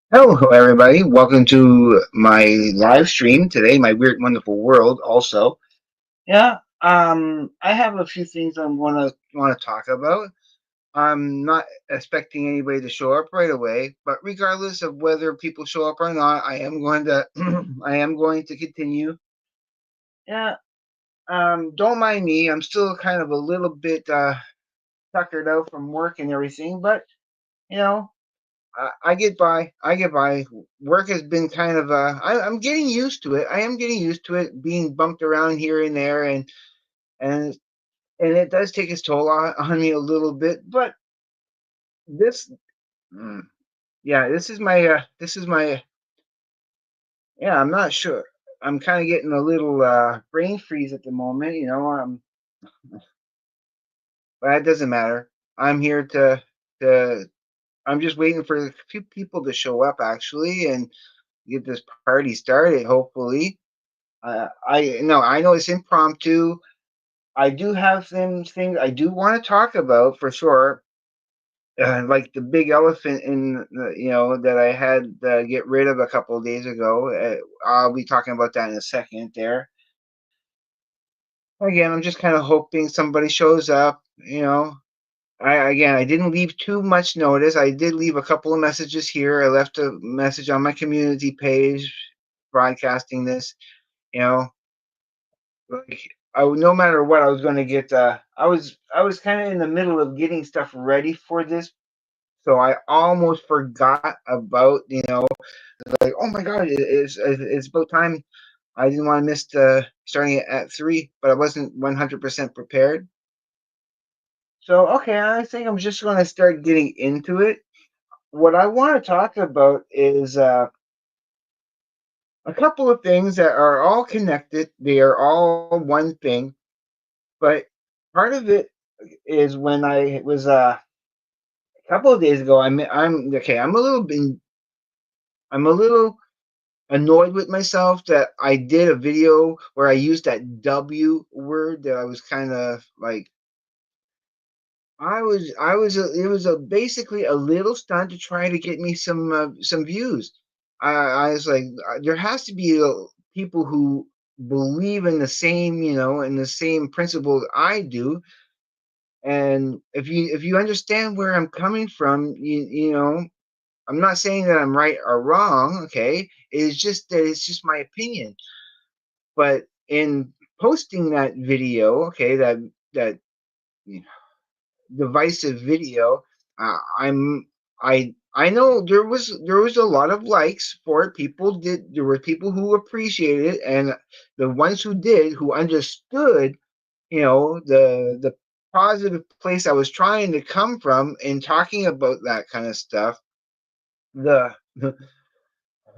Hello, everybody. Welcome to my live stream today, my weird, wonderful world. Also, I have a few things I'm want to talk about. I'm not expecting anybody to show up right away, but regardless of whether people show up or not, I am going to I am going to continue. Yeah. Don't mind me. I'm still kind of a little bit tuckered out from work and everything, but you know, I get by. I get by. Work has been kind of I'm getting used to it. I am getting used to it being bumped around here and there, and and it does take its toll on me a little bit. But this, mm, yeah, this is my yeah. I'm not sure. I'm kind of getting a little brain freeze at the moment. But that doesn't matter. I'm here to. I'm just waiting for a few people to show up actually and get this party started. Hopefully. I know it's impromptu. I do have some things I do want to talk about for sure. Like the big elephant that I had to get rid of a couple of days ago. I'll be talking about that in a second. There again, I'm just kind of hoping somebody shows up. I didn't leave too much notice. I did leave a couple of messages here. I left a message on my community page broadcasting this. You know, like no matter what, I was going to get. I was kind of in the middle of getting stuff ready for this, so I almost forgot about like, oh my god, it's about time. I didn't want to miss the starting at 3, but I wasn't 100% prepared. So okay, I think I'm just going to start getting into it. What I want to talk about is a couple of things that are all connected. They are all one thing, but part of it is when I was a couple of days ago. I'm okay. I'm a little annoyed with myself that I did a video where I used that W word that I was kind of like. It was basically a little stunt to try to get me some views. I was like, there has to be people who believe in the same, in the same principles I do. And if you understand where I'm coming from, I'm not saying that I'm right or wrong, okay? It's just that it's just my opinion. But in posting that video, okay, that you know, divisive video, I know there was a lot of likes for it. There were people who appreciated it, and the ones who did, who understood, the positive place I was trying to come from in talking about that kind of stuff. The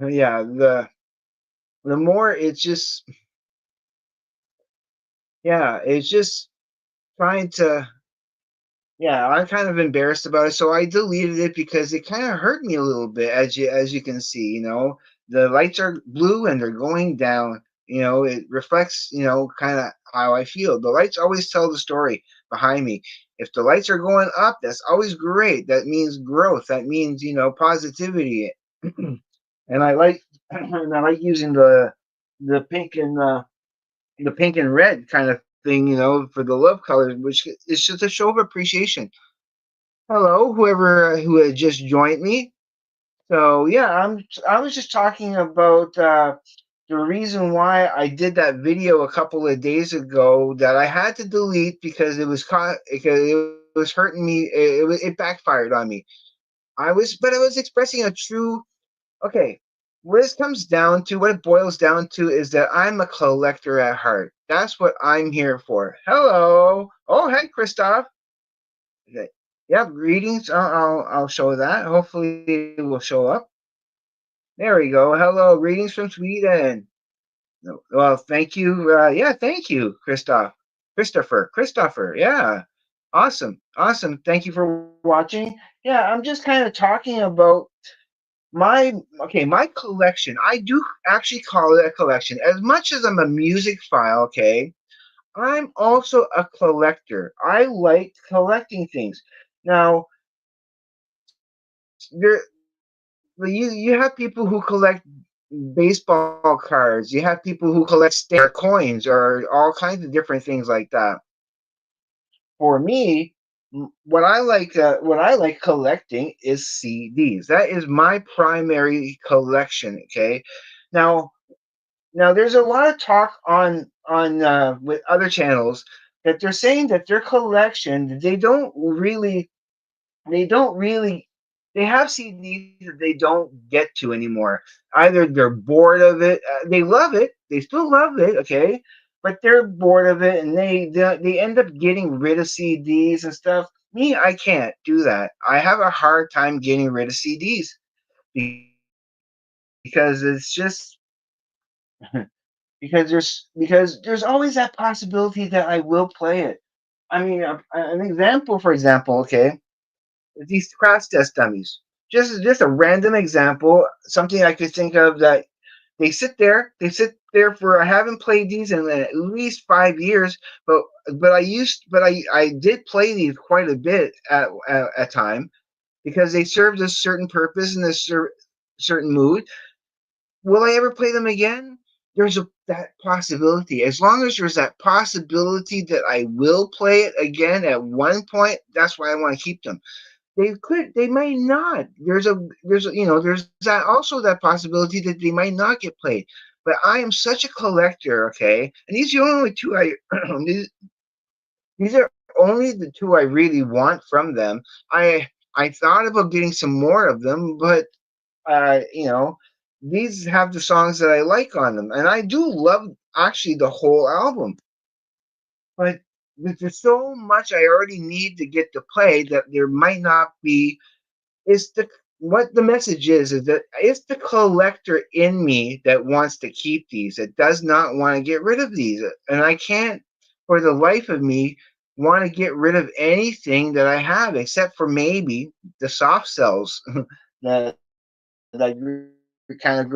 yeah, the more it's just yeah, it's just trying to yeah, I'm kind of embarrassed about it, so I deleted it because it kind of hurt me a little bit, as you can see. The lights are blue and they're going down. It reflects, kind of how I feel. The lights always tell the story behind me. If the lights are going up, that's always great. That means growth. That means, positivity. And I like and I like using the pink and the pink and red kind of thing, for the love colors, which is just a show of appreciation. Hello, whoever who had just joined me. So yeah, I was just talking about the reason why I did that video a couple of days ago that I had to delete because it was hurting me. It backfired on me. But I was expressing a true. Okay, what it boils down to is that I'm a collector at heart. That's what I'm here for. Hello. Oh, hey, Christoph. Okay. Yep, greetings. I'll show that. Hopefully it will show up. There we go. Hello, greetings from Sweden. No, well, thank you. Yeah, thank you, Christopher. Yeah, awesome, awesome. Thank you for watching. Yeah, I'm just kind of talking about my my collection. I do actually call it a collection. As much as I'm a music file, okay, I'm also a collector. I like collecting things. Now, there you have people who collect baseball cards. You have people who collect stamps or coins or all kinds of different things like that. For me, what I like collecting is CDs. That is my primary collection. Okay, now there's a lot of talk on with other channels that they're saying that their collection they don't really they have CDs that they don't get to anymore. Either they're bored of it, they love it, they still love it, okay, but they're bored of it, and they end up getting rid of CDs and stuff. Me, I can't do that. I have a hard time getting rid of CDs because it's just because there's always that possibility that I will play it. I mean, an example, for example, okay, these crash test dummies. Just a random example, something I could think of that they sit there for I haven't played these in at least 5 years, but I did play these quite a bit at a time because they served a certain purpose in a certain mood. Will I ever play them again? That possibility. As long as there's that possibility that I will play it again at one point, that's why I want to keep them. They may not. There's that also that possibility that they might not get played. But I am such a collector, okay? And these are the only two I these are only the two I really want from them. I thought about getting some more of them, but you know, these have the songs that I like on them, and I do love actually the whole album. But there's so much I already need to get to play that there might not be. Is the What the message is that it's the collector in me that wants to keep these. That does not want to get rid of these, and I can't, for the life of me, want to get rid of anything that I have, except for maybe the soft cells that kind of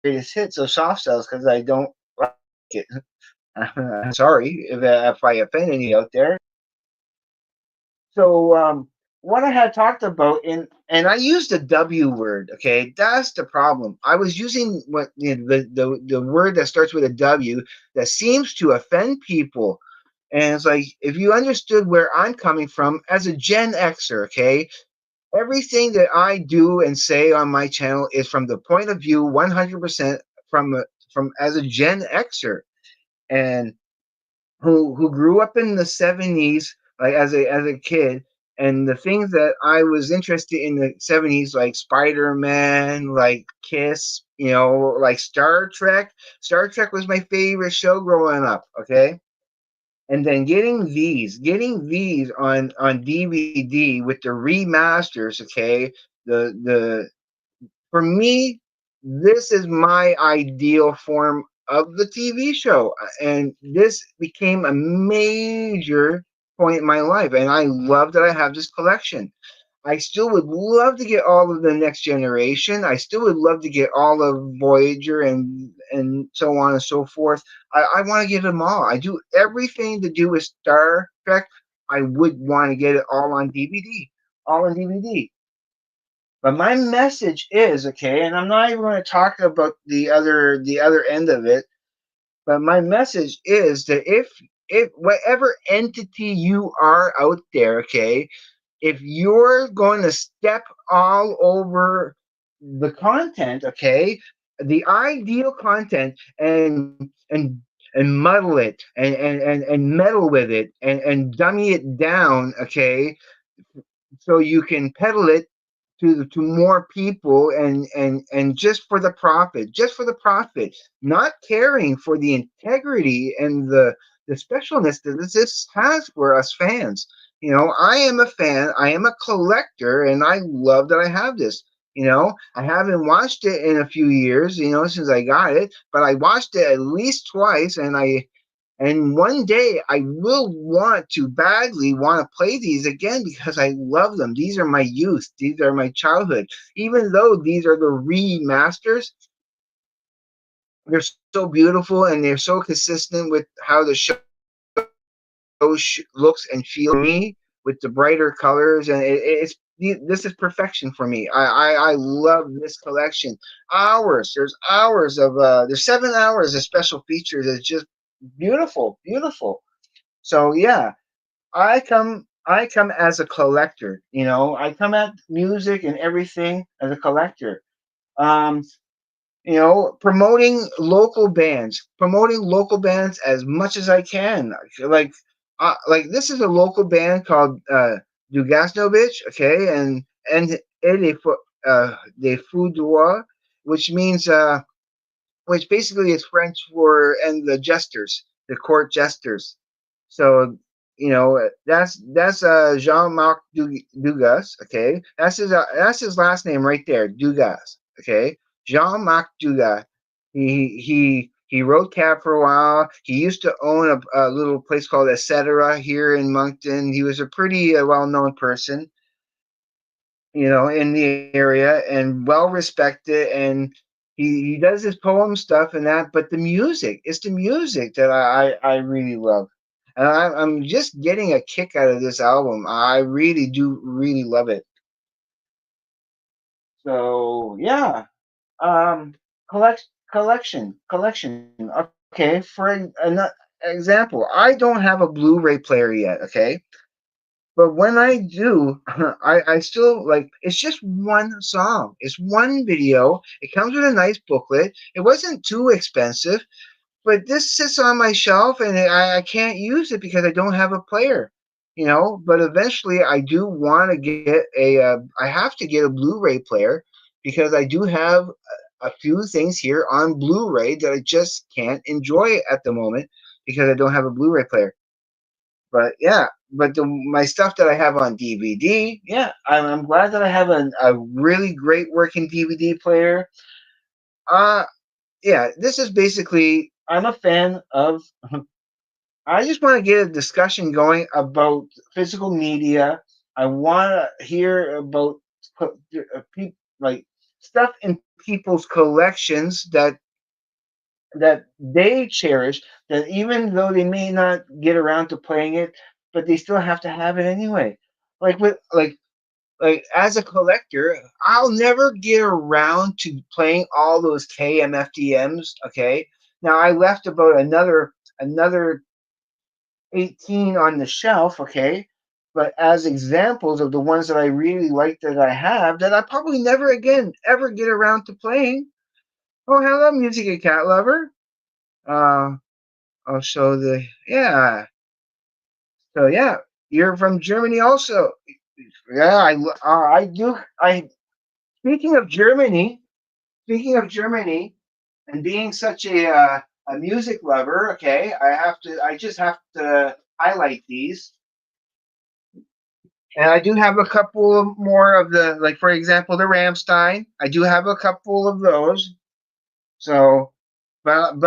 greatest hits of soft cells because I don't like it. I'm sorry if I offend any out there. So what I had talked about and I used the W word. Okay, that's the problem. I was using the word that starts with a W that seems to offend people. And it's like if you understood where I'm coming from as a Gen Xer, okay, everything that I do and say on my channel is from the point of view 100% from as a Gen Xer and who grew up in the 70s like as a kid, and the things that I was interested in the 70s like Spider-Man, like Kiss, like Star Trek. Star Trek was my favorite show growing up, okay? And then getting these on DVD with the remasters, okay? The For me, this is my ideal form of the TV show. And this became a major point in my life. And I love that I have this collection. I still would love to get all of the next generation. I still would love to get all of Voyager and so on and so forth. I want to get them all. I do everything to do with Star Trek. I would want to get it all on DVD. All on DVD. But my message is okay, and I'm not even going to talk about the other end of it. But my message is that if whatever entity you are out there, okay, if you're going to step all over the content, okay, the ideal content and muddle it and meddle with it and dummy it down, okay, so you can peddle it to more people and just for the profit, not caring for the integrity and the specialness that this has for us fans. I am a fan, I am a collector, and I love that I have this. I haven't watched it in a few years, since I got it, but I watched it at least twice, and one day I will want to badly want to play these again because I love them. These are my youth. These are my childhood. Even though these are the remasters, they're so beautiful and they're so consistent with how the show looks and feels to me with the brighter colors. And it's this is perfection for me. I love this collection. Hours, there's hours of there's 7 hours of special features. It's just beautiful, beautiful. So yeah, I come as a collector. I come at music and everything as a collector. Um, promoting local bands as much as I can. Like this is a local band called Dugasnovich, okay, and de Foudoir, which means which basically is French for and the jesters, the court jesters. So that's Jean-Marc Dugas. Okay, that's his last name right there, Dugas. Okay, Jean-Marc Dugas. He wrote cab for a while. He used to own a little place called Etc. here in Moncton. He was a pretty well-known person, in the area and well respected. And he does his poem stuff and that, but it's the music that I really love. And I'm just getting a kick out of this album. I really do really love it. So yeah, um, collection. Okay, for an example, I don't have a Blu-ray player yet. Okay, but when I do, I still like it's just one song. It's one video. It comes with a nice booklet. It wasn't too expensive, but this sits on my shelf and I can't use it because I don't have a player. But eventually I do want to get I have to get a Blu-ray player because I do have a few things here on Blu-ray that I just can't enjoy at the moment because I don't have a Blu-ray player. But yeah, but my stuff that I have on DVD, yeah, I'm glad that I have a really great working DVD player. Uh, yeah, this is basically, I'm a fan of, I just want to get a discussion going about physical media. I want to hear about like stuff in people's collections that they cherish, that even though they may not get around to playing it, but they still have to have it anyway. Like with like as a collector, I'll never get around to playing all those KMFDMs. Okay, now I left about another 18 on the shelf. Okay, but as examples of the ones that I really like that I have that I probably never again ever get around to playing. Oh, hello, music and cat lover. Uh, I'll show the yeah. So yeah, you're from Germany also. Yeah, I do. I speaking of Germany. Speaking of Germany and being such a music lover, okay, I just have to highlight these. And I do have a couple of more of the, like for example, the Ramstein. I do have a couple of those. So, but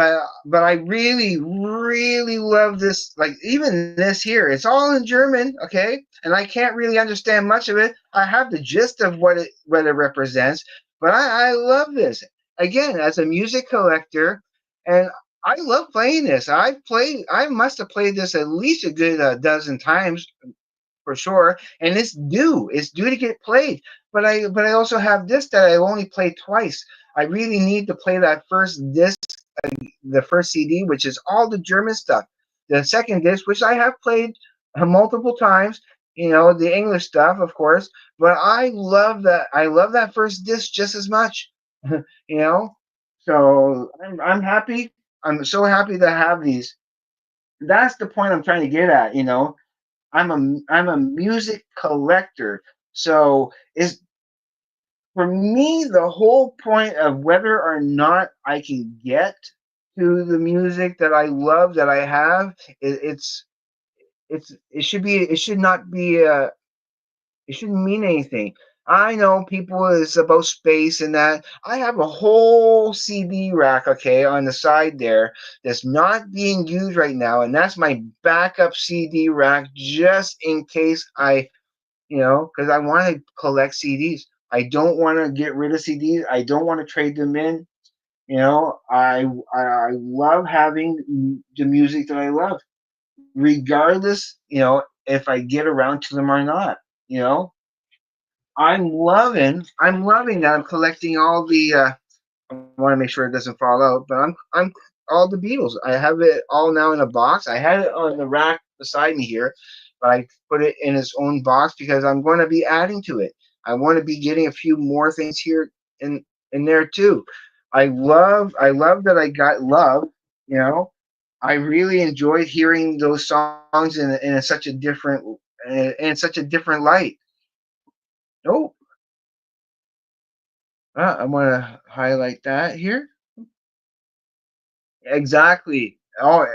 I really really love this. Like even this here, it's all in German, okay, and I can't really understand much of it. I have the gist of what it represents, but I love this again as a music collector, and I love playing this. I must have played this at least a good dozen times for sure, and it's due to get played. But I also have this that I only played twice. I really need to play that first disc, the first CD, which is all the German stuff. The second disc, which I have played multiple times, the English stuff, of course. But I love that. I love that first disc just as much. you know. So I'm happy. I'm so happy to have these. That's the point I'm trying to get at. I'm a music collector. So is for me the whole point of whether or not I can get to the music that I love that I have, it should not be it shouldn't mean anything. I know people is about space and that. I have a whole CD rack, okay, on the side there that's not being used right now, and that's my backup CD rack just in case because I want to collect CDs. I don't want to get rid of CDs. I don't want to trade them in. I love having the music that I love, regardless, if I get around to them or not. You know. I'm loving that I'm collecting all the I want to make sure it doesn't fall out, but I'm all the Beatles. I have it all now in a box. I had it on the rack beside me here, but I put it in its own box because I'm going to be adding to it. I want to be getting a few more things here in in there too. I love that I got love, you know. I really enjoyed hearing those songs in such a different in such a different light. Oh, I want to highlight that here. Exactly. Oh,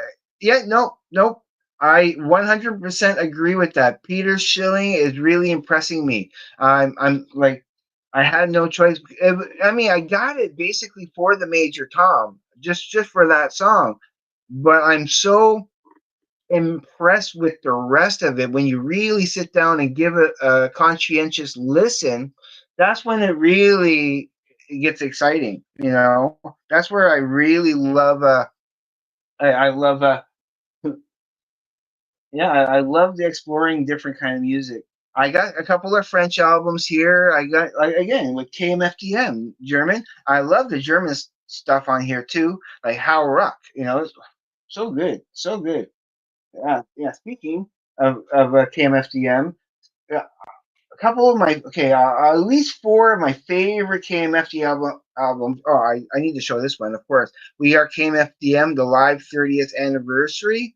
yeah, no, nope. I 100% agree with that. Peter Schilling is really impressing me. I'm like, I had no choice. I mean, I got it basically for the Major Tom, just for that song. But I'm so impressed with the rest of it when you really sit down and give it a conscientious listen. That's when it really gets exciting. You know, that's where I really love. I love yeah, I love the exploring different kind of music. I got a couple of French albums here. I got like again with KMFDM German. I love the German stuff on here too, like How Rock. You know, it's so good, so good. Yeah. Speaking of KMFDM, a couple of my at least four of my favorite KMFD albums. Oh, I need to show this one, of course. We Are KMFDM, the live 30th anniversary.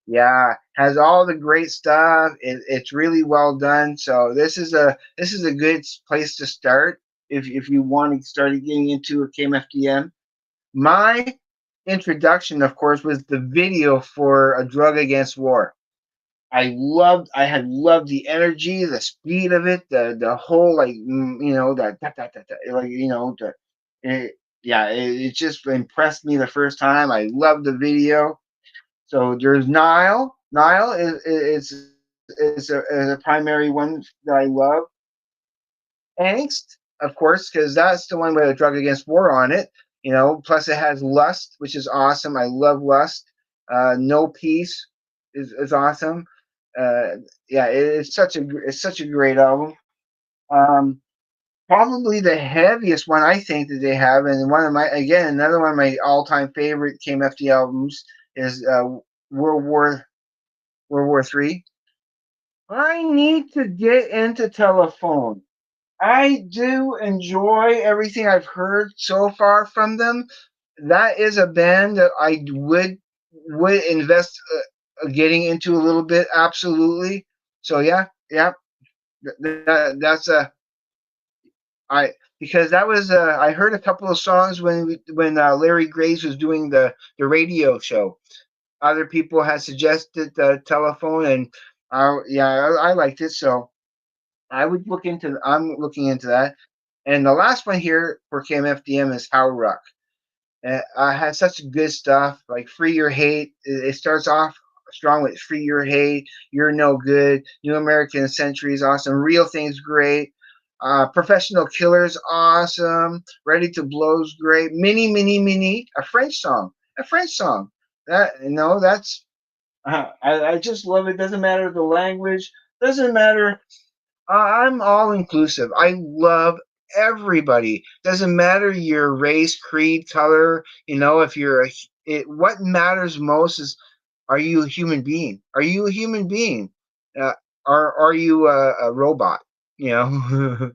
Yeah, has all the great stuff. It's really well done. So this is a good place to start if you want to start getting into a KMFDM. My introduction, of course, was the video for A Drug Against War. I had loved the energy, the speed of it, the whole like like it just impressed me the first time. I loved the video. So there's Nile. Nile is a primary one that I love. Angst, of course, because that's the one with a drug against war on it. You know, plus it has Lust, which is awesome. I love Lust. No Peace is awesome. Yeah, it's such a great album. Um, Probably the heaviest one I think that they have, and one of my again another one of my all time favorite KMFD albums is World War World War III. I need to get into telephone. I do enjoy everything I've heard so far from them. That is a band that I would invest getting into a little bit. Absolutely. So yeah. That's a I because that was I heard a couple of songs when Larry Graves was doing the radio show. Other people had suggested the telephone, and I liked it. So I'm looking into that. And the last one here for KMFDM is How Rock. Has such good stuff like Free Your Hate. It starts off strong with Free Your Hate, You're No Good, New American Century is awesome, Real Things great, Professional Killer's awesome, Ready to Blow's great, Mini, a French song. That's I just love it. Doesn't matter the language, doesn't matter. I'm all inclusive. I love everybody. Doesn't matter your race, creed, color. You know, if you're what matters most is, are you a human being? Are you a human being? Uh, are you a robot? You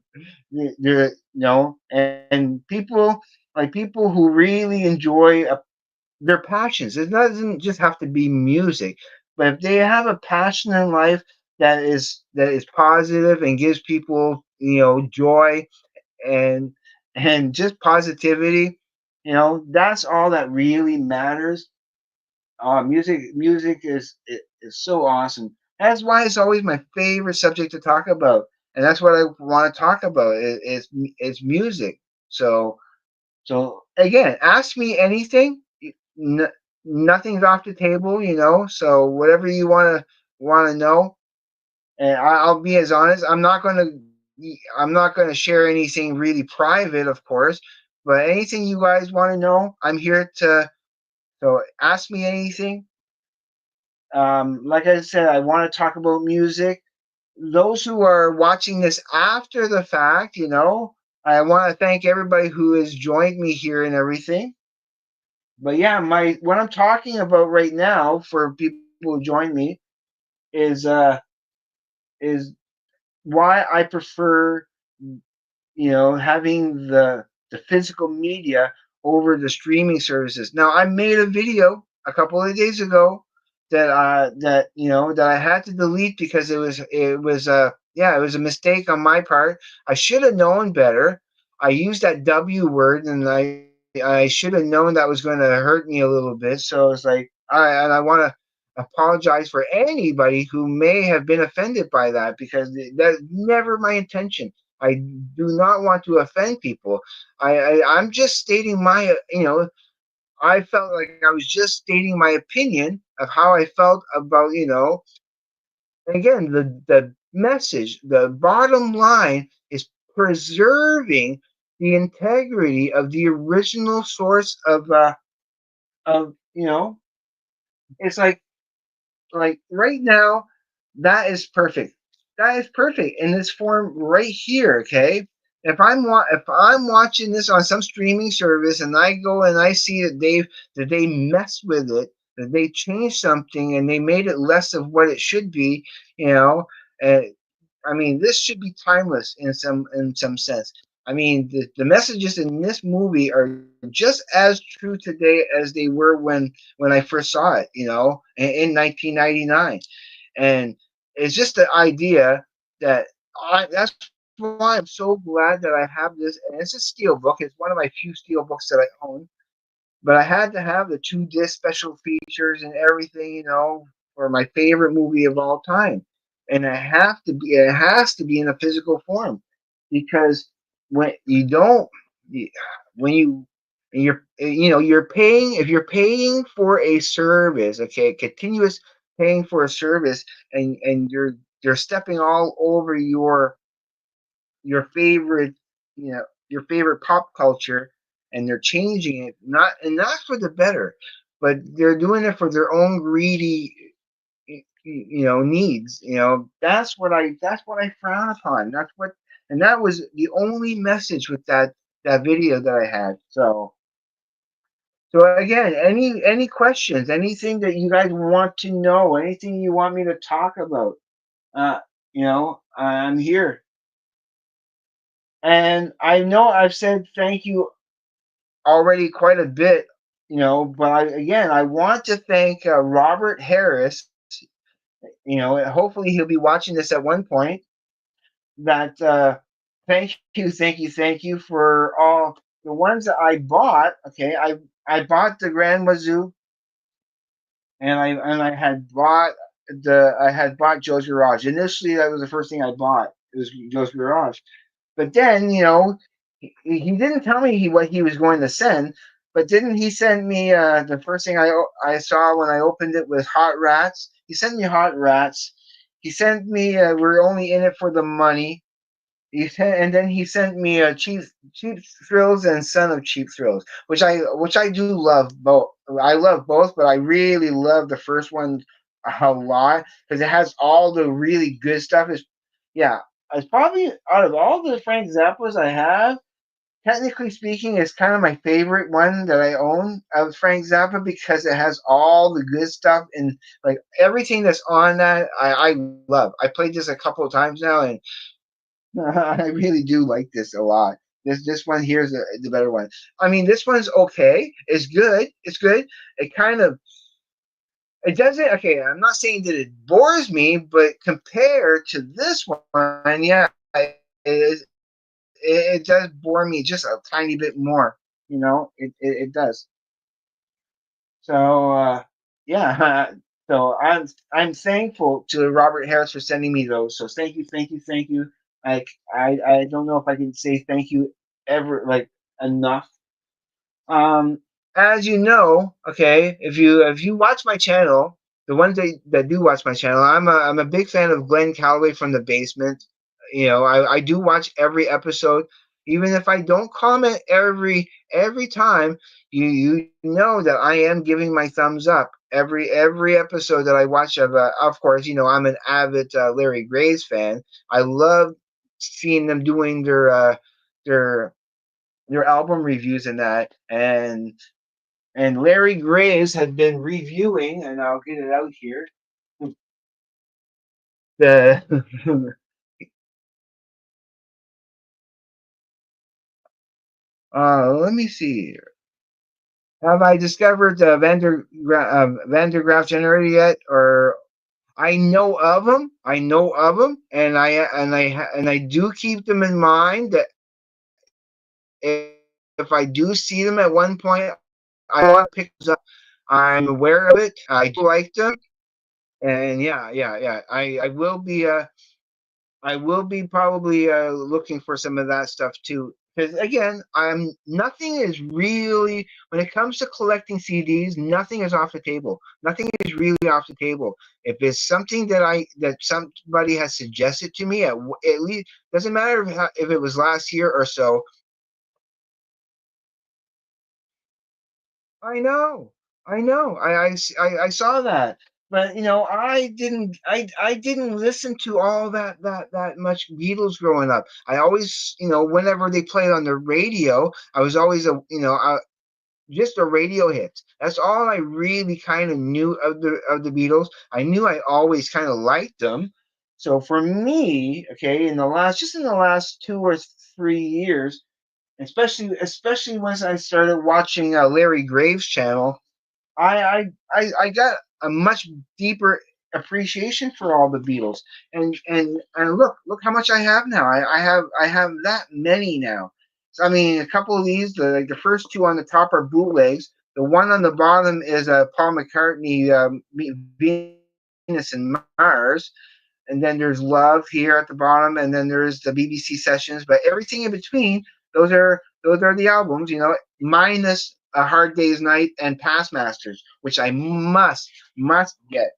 know, and people who really enjoy their passions. It doesn't just have to be music, but if they have a passion in life that is positive and gives people joy and just positivity, that's all that really matters. Music is so awesome. That's why it's always my favorite subject to talk about, and that's what I want to talk about is music. So again, ask me anything. N- Nothing's off the table, So whatever you want to know, and I'll be as honest. I'm not gonna share anything really private, of course. But anything you guys want to know, I'm here to. So ask me anything. Like I said, I want to talk about music. those who are watching this after the fact, I want to thank everybody who has joined me here and everything. But yeah, my what I'm talking about right now for people who join me is is why I prefer having the physical media over the streaming services. Now, I made a video a couple of days ago that I had to delete because it was a mistake on my part. I should have known better. I used that W word, and I should have known that was going to hurt me a little bit. So it's like, all right, and I want to apologize for anybody who may have been offended by that, because that's never my intention. I do not want to offend people. I'm just stating I felt like I was just stating my opinion of how I felt about, again, the message, the bottom line is preserving the integrity of the original source of. It's like right now, that is perfect. That is perfect in this form right here. Okay, if I'm watching this on some streaming service and I go and I see that they messed with it, that they changed something and they made it less of what it should be, you know, uh, I mean, this should be timeless in some sense. I mean, the messages in this movie are just as true today as they were when I first saw it, in 1999. And it's just the idea that that's why I'm so glad that I have this. And it's a steel book. It's one of my few steel books that I own. But I had to have the 2 disc special features and everything, for my favorite movie of all time. And it has to be in a physical form, because when you don't, when you're paying, if you're paying for a service, okay, continuous paying for a service, and you're stepping all over your favorite, your favorite pop culture, and they're changing it, not for the better, but they're doing it for their own greedy, needs. That's what I frown upon. And that was the only message with that video that I had. So again, any questions, anything that you guys want to know, anything you want me to talk about, uh, I'm here. And I know I've said thank you already quite a bit, but again, I want to thank Robert Harris. Hopefully he'll be watching this at one point. That thank you for all the ones that I bought. Okay, I bought the Grand Wazoo, and I had bought Joe's Garage. Initially, that was the first thing I bought. It was Joe's Garage. But then, he didn't tell me what he was going to send. But didn't he send me the first thing I saw when I opened it was Hot Rats? He sent me Hot Rats. He sent me We're Only in It for the Money. And then he sent me Cheap Thrills and Son of Cheap Thrills, which I do love both. I love both, but I really love the first one a lot because it has all the really good stuff. Yeah, it's probably out of all the Frank Zappas I have, technically speaking, it's kind of my favorite one that I own of Frank Zappa, because it has all the good stuff, and like everything that's on that I love. I played this a couple of times now, and I really do like this a lot. This one here is the better one. I mean, this one's okay. It's good. It's good. It kind of it doesn't. Okay, I'm not saying that it bores me, but compared to this one, yeah, it does bore me just a tiny bit more. It does. So yeah, so I'm thankful to Robert Harris for sending me those. So thank you, thank you, thank you. Like I don't know if I can say thank you ever like enough. Um, as you know, okay, if you watch my channel, the ones that do watch my channel, I'm a big fan of Glenn Calloway from the Basement. I do watch every episode, even if I don't comment every time you know that I am giving my thumbs up every episode that I watch of course, I'm an avid Larry Graves fan. I love seeing them doing their their album reviews and that, and Larry Graves had been reviewing, and I'll get it out here. The let me see. Have I discovered the Van der Graaf generator yet? Or I know of them. I know of them, and I do keep them in mind that if I do see them at one point, I want to pick those up. I'm aware of it. I do like them, and yeah. I will be probably looking for some of that stuff too. Because again, I'm nothing is really when it comes to collecting CDs, nothing is off the table. Nothing is really off the table. If it's something that somebody has suggested to me, at least doesn't matter if it was last year or so. I know, I know. I saw that, but I didn't listen to all that much Beatles growing up. I always, whenever they played on the radio, I was always just a radio hit. That's all I really kind of knew of the Beatles. I knew I always kind of liked them. So for me, okay, in the last 2 or 3 years, especially once I started watching Larry Graves' channel, I got a much deeper appreciation for all the Beatles. And look how much I have now. I have that many now. So, I mean, a couple of these, the first two on the top are bootlegs. The one on the bottom is Paul McCartney, Venus and Mars, and then there's Love here at the bottom, and then there's the BBC sessions. But everything in between, those are the albums, minus A Hard Day's Night and Past Masters, which I must get.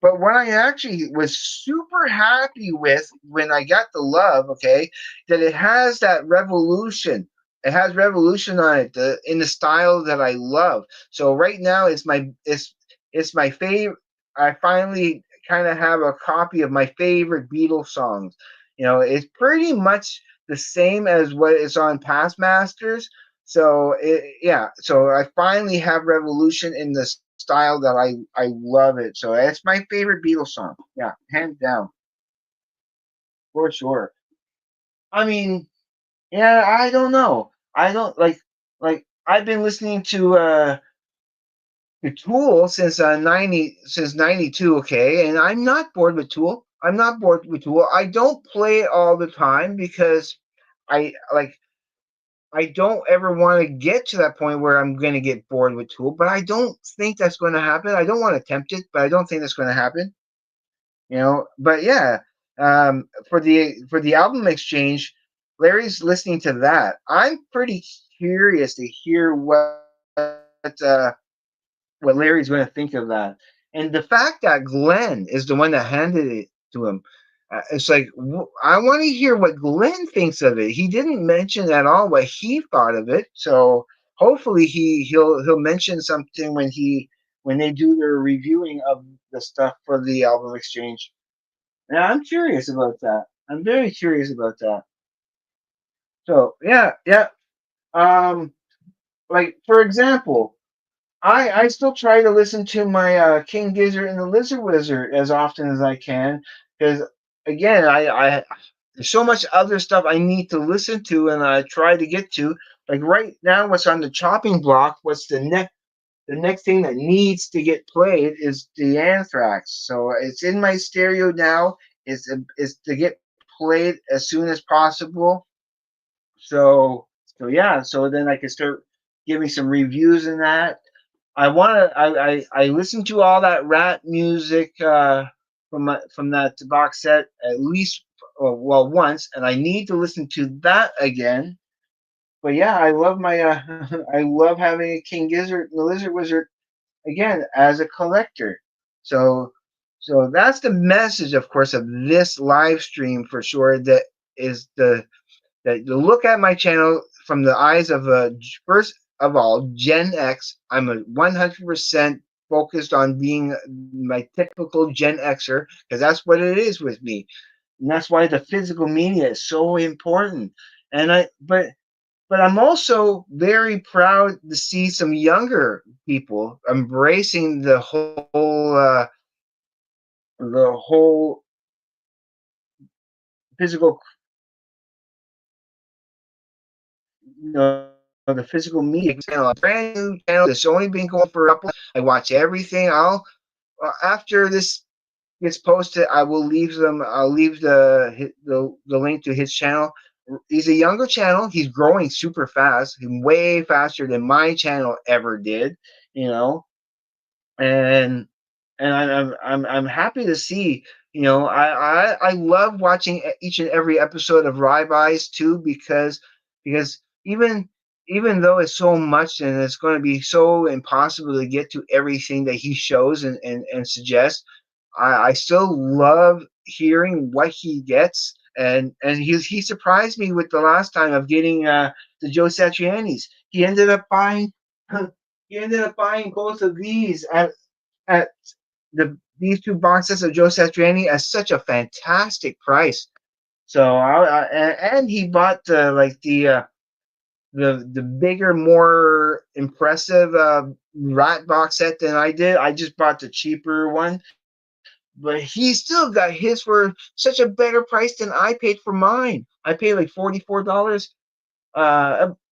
But what I actually was super happy with when I got the Love, okay, that it has that revolution. It has revolution on it in the style that I love. So right now it's my favorite. I finally kind of have a copy of my favorite Beatles songs. It's pretty much the same as what is on Past Masters. So yeah, so I finally have Revolution in the style that I love it. So it's my favorite Beatles song. Yeah, hands down, for sure. I mean, yeah, I don't know. I don't like I've been listening to Tool since 92, okay, and I'm not bored with Tool. I'm not bored with Tool. I don't play it all the time because I I don't ever want to get to that point where I'm going to get bored with Tool, but I don't think that's going to happen. I don't want to tempt it, but I don't think that's going to happen. But yeah, for the album exchange, Larry's listening to that. I'm pretty curious to hear uh, what Larry's going to think of that. And the fact that Glenn is the one that handed it to him, it's like I want to hear what Glenn thinks of it. He didn't mention at all what he thought of it, so hopefully he'll mention something when they do their reviewing of the stuff for the album exchange. Yeah, I'm curious about that. I'm very curious about that. So yeah, yeah. Um, like for example, I still try to listen to my King Gizzard and the Lizard Wizard as often as I can because again I there's so much other stuff I need to listen to and I try to get to. Like right now, what's on the chopping block? What's the next thing that needs to get played is the Anthrax. So it's in my stereo now. Is to get played as soon as possible. So yeah. So then I can start giving some reviews in that. I want to. I listened to all that Rat music from that box set at least well once, and I need to listen to that again. But yeah, I love my I love having a King Gizzard, the Lizard Wizard again as a collector. So so that's the message, of course, of this live stream for sure. That is the that you look at my channel from the eyes of a first of all Gen X. I'm a 100% focused on being my typical Gen Xer because that's what it is with me, and that's why the physical media is so important. And but I'm also very proud to see some younger people embracing the whole physical, the physical media channel. A brand new channel that's only been going for a couple. I watch everything. I'll after this gets posted, I will leave them. I'll leave the link to his channel. He's a younger channel. He's growing super fast, way faster than my channel ever did. You know, and I'm happy to see. I love watching each and every episode of Rive Eyes too because even though it's so much and it's going to be so impossible to get to everything that he shows and suggests, I still love hearing what he gets. And he surprised me with the last time of getting the Joe Satriani's. He ended up buying he ended up buying both of these at these two boxes of Joe Satriani at such a fantastic price. So and he bought the bigger, more impressive rat box set than I did. I just bought the cheaper one, but he still got his for such a better price than I paid for mine. I paid like $44.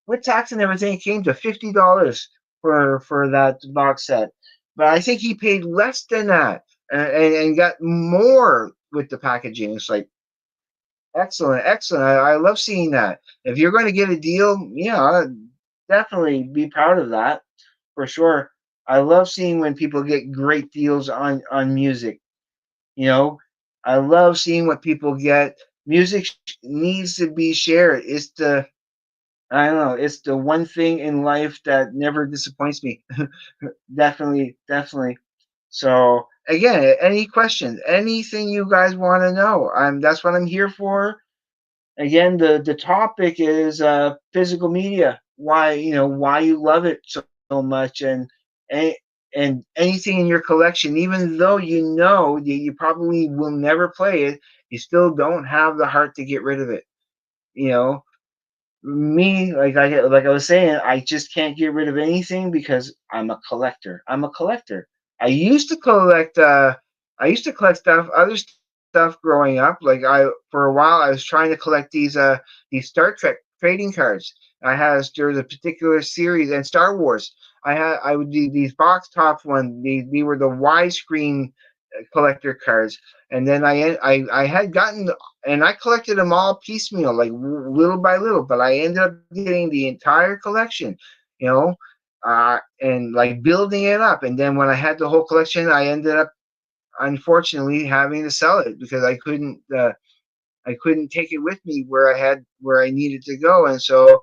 With tax and everything, it came to $50 for that box set. But I think he paid less than that and got more with the packaging. It's like excellent, excellent. I love seeing that. If you're going to get a deal, I'd definitely be proud of that for sure. I love seeing when people get great deals on music. You know, I love seeing what people get. Music needs to be shared. I don't know. It's the one thing in life that never disappoints me. Definitely, definitely. So again, any questions, anything you guys want to know, that's what I'm here for. Again, the topic is physical media. Why you love it so much, and anything in your collection, even though you know that you probably will never play it, you still don't have the heart to get rid of it. You know, me like I was saying, I just can't get rid of anything because I'm a collector. I'm a collector. I used to collect I used to collect other stuff growing up. Like I for a while I was trying to collect these Star Trek trading cards. There was a particular series and Star Wars. I would do these box top ones. They were the widescreen collector cards, and then I had gotten and I collected them all piecemeal, like little by little. But I ended up getting the entire collection, you know, and like building it up. And then when I had the whole collection, I ended up unfortunately having to sell it because I couldn't take it with me where I needed to go, and so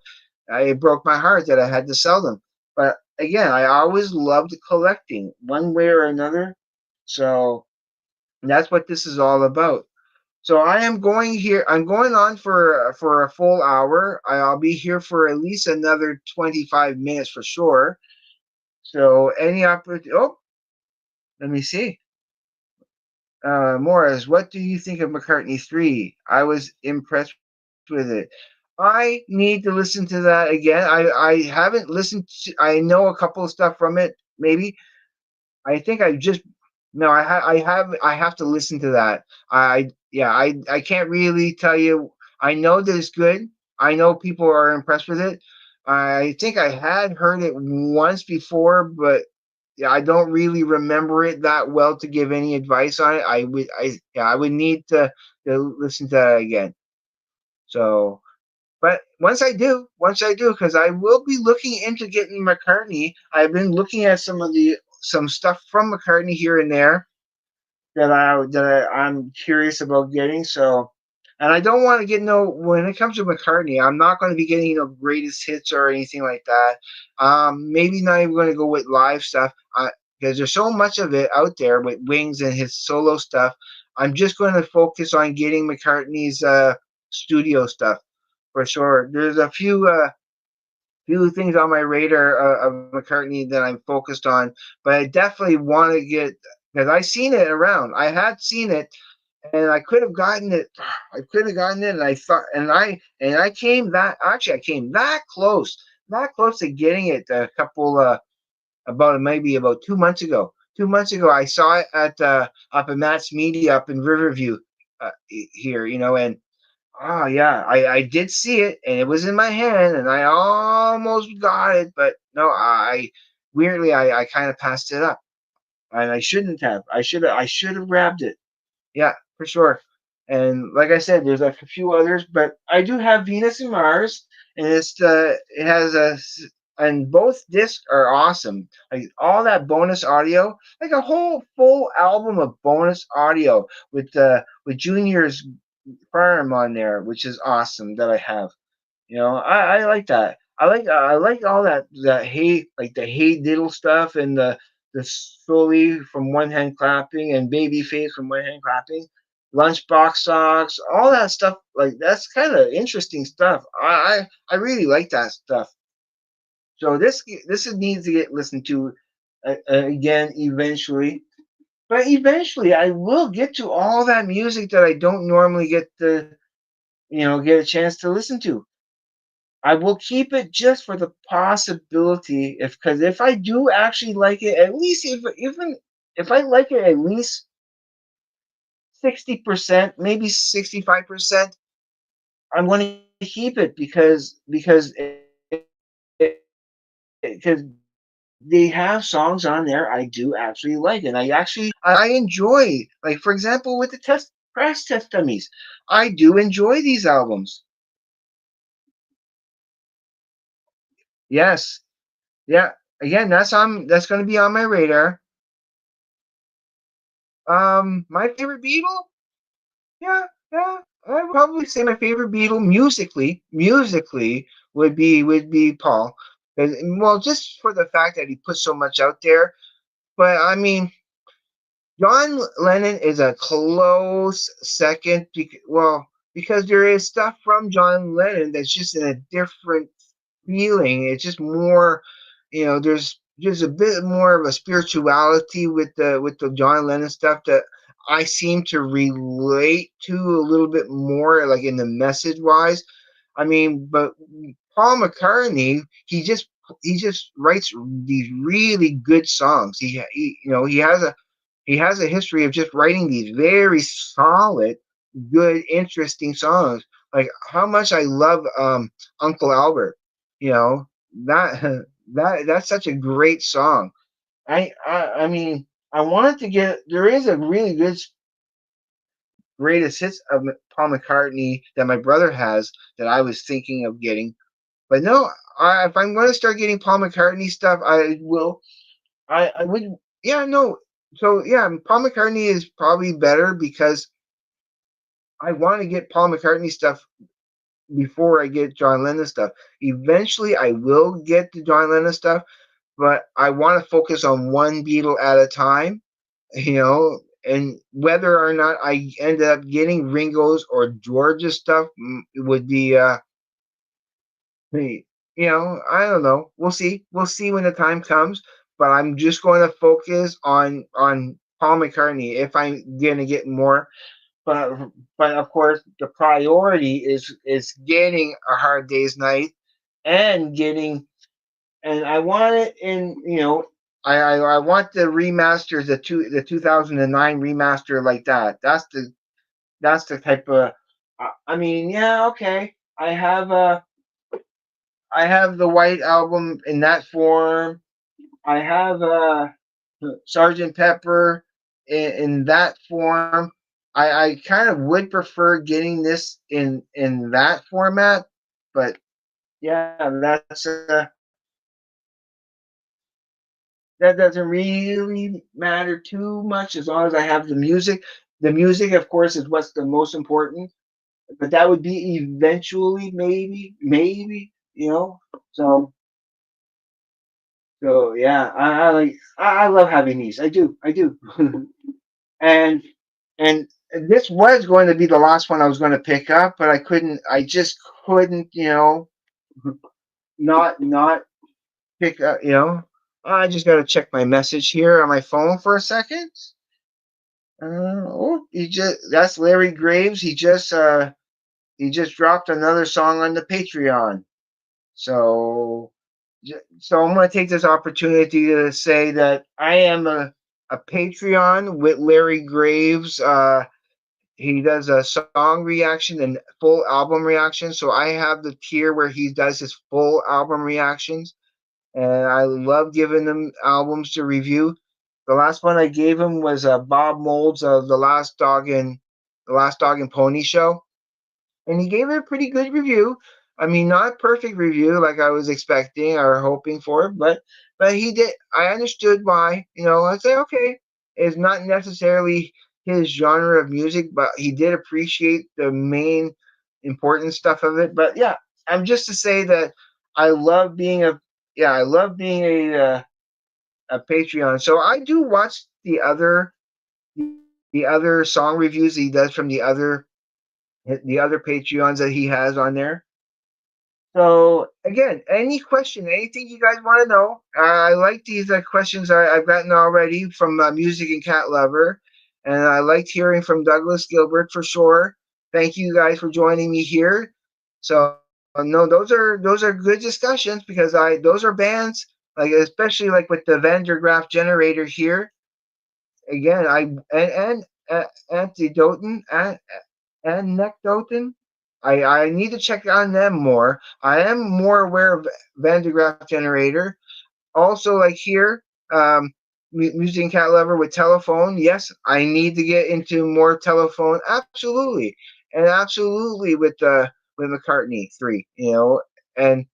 it broke my heart that I had to sell them. But again, I always loved collecting one way or another. So that's what this is all about. So I am going here. I'm going on for a full hour. I'll be here for at least another 25 minutes for sure. So any opportunity? Oh, let me see. Morris, what do you think of McCartney 3? I was impressed with it. I need to listen to that again. I haven't listened to, I know a couple of stuff from it, maybe. I think I just no, I have to listen to that. I can't really tell you. I know that it's good. I know people are impressed with it. I think I had heard it once before, but yeah, I don't really remember it that well to give any advice on it. I would need to listen to that again. So, but once I do, because I will be looking into getting McCartney. I've been looking at some stuff from McCartney here and there I'm curious about getting. So, and I don't want to get no when it comes to McCartney. I'm not going to be getting greatest hits or anything like that. Maybe not even going to go with live stuff because there's so much of it out there with Wings and his solo stuff. I'm just going to focus on getting McCartney's studio stuff for sure. There's a few. few things on my radar of McCartney that I'm focused on, but I definitely want to get because I seen it around. I had seen it, and I could have gotten it. I could have gotten it, and I thought, and I came that actually I came that close to getting it a couple about maybe about 2 months ago. 2 months ago, I saw it at up in Matt's Media up in Riverview here, and oh yeah, I did see it, and it was in my hand, and I almost got it, but no, I weirdly I kind of passed it up, and I shouldn't have. I should have grabbed it. Yeah, for sure. And like I said, there's like a few others, but I do have Venus and Mars, and it has and both discs are awesome. Like all that bonus audio, like a whole full album of bonus audio with Junior's farm on there, which is awesome that I have. I like that. I like all that hey like the hey diddle stuff and the slowly from one hand clapping and babyface from one hand clapping, lunchbox socks, all that stuff. Like that's kind of interesting stuff. I really like that stuff. So this needs to get listened to again eventually. But eventually, I will get to all that music that I don't normally get a chance to listen to. I will keep it just for the possibility, if because if I do actually like it, at least if even if I like it at least 60%, maybe 65%, I'm going to keep it because they have songs on there I do actually like, and I enjoy. Like for example, with the test crash test dummies, I do enjoy these albums. Yes, yeah. Again, that's going to be on my radar. My favorite Beatle? Yeah, yeah. I would probably say my favorite Beatle musically would be Paul. Well, just for the fact that he put so much out there. But I mean, John Lennon is a close second. Well, because there is stuff from John Lennon that's just in a different feeling. It's just more, there's just a bit more of a spirituality with the John Lennon stuff that I seem to relate to a little bit more, like in the message wise. I mean, but Paul McCartney, he just writes these really good songs. He has a history of just writing these very solid, good, interesting songs. Like how much I love Uncle Albert. You know that that's such a great song. I mean I wanted to get there is a really good greatest hits of Paul McCartney that my brother has that I was thinking of getting. But no, if I'm going to start getting Paul McCartney stuff, I will. I would. Yeah, no. So yeah, Paul McCartney is probably better because I want to get Paul McCartney stuff before I get John Lennon stuff. Eventually, I will get the John Lennon stuff, but I want to focus on one Beatle at a time. And whether or not I end up getting Ringo's or George's stuff would be me. I don't know. We'll see. We'll see when the time comes. But I'm just going to focus on Paul McCartney if I'm gonna get more. But but of course, the priority is getting A Hard Day's Night and getting and I want it in. I want the remasters, the 2009 remaster like that. That's the type of. I mean, yeah, okay. I have the White Album in that form. I have Sergeant Pepper in that form. I kind of would prefer getting this in that format, but yeah, that doesn't really matter too much as long as I have the music. The music, of course, is what's the most important, but that would be eventually, maybe. So So yeah, I love having these. I do. and and this was going to be the last one I was going to pick up, but I couldn't. I just couldn't. not pick up. I just got to check my message here on my phone for a second. Oh, he just that's Larry Graves. He just dropped another song on the Patreon. So so I'm going to take this opportunity to say that I am a Patreon with Larry Graves. He does a song reaction and full album reaction. So I have the tier where he does his full album reactions, and I love giving him albums to review. The last one I gave him was Bob Mold's the Last Dog and Pony Show, and he gave it a pretty good review. I mean, not a perfect review like I was expecting or hoping for, but he did. I understood why. I say okay, it's not necessarily his genre of music, but he did appreciate the main important stuff of it. But yeah, I'm just to say that I love being a yeah, I love being a Patreon. So I do watch the other song reviews he does from the other Patreons that he has on there. So again, any question, anything you guys want to know? I like these questions I've gotten already from Music and Cat Lover, and I liked hearing from Douglas Gilbert for sure. Thank you guys for joining me here. So no, those are good discussions because I those are bands like especially like with the Van der Graaf generator here. Again, and Antidoten and Necdoten. I need to check on them more. I am more aware of Van de Graaff generator. Also, like here, using Cat Lover with telephone. Yes, I need to get into more telephone. Absolutely, and absolutely with McCartney 3. And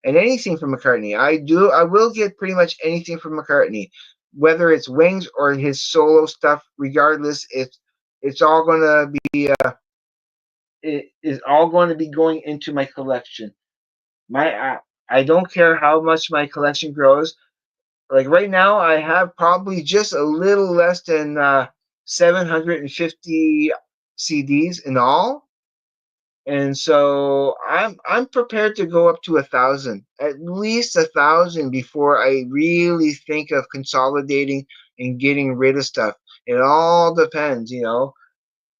and anything from McCartney. I will get pretty much anything from McCartney, whether it's Wings or his solo stuff. Regardless, it's all gonna be it is all going to be going into my collection. I don't care how much my collection grows. Like right now, I have probably just a little less than 750 CDs in all, and so I'm prepared to go up to 1,000, at least 1,000, before I really think of consolidating and getting rid of stuff. It all depends.